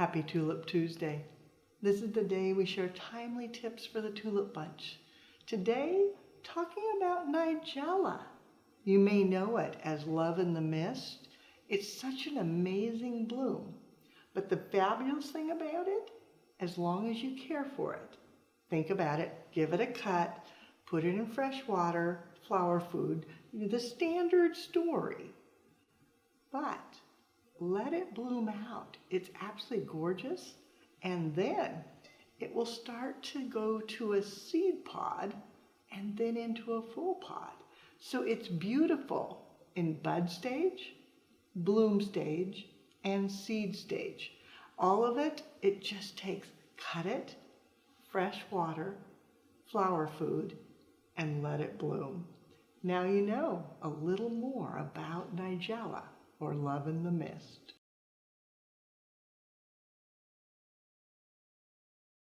Happy Tulip Tuesday. This is the day we share timely tips for the tulip bunch. Today, talking about Nigella. You may know it as Love in the Mist. It's such an amazing bloom. But the fabulous thing about it, as long as you care for it, think about it, give it a cut, put it in fresh water, flower food, the standard story. But let it bloom out. It's absolutely gorgeous. And then it will start to go to a seed pod and then into a full pod. So it's beautiful in bud stage, bloom stage, and seed stage. All of it, it just takes cut it, fresh water, flower food, and let it bloom. Now you know a little more about Nigella, or Love in the Mist.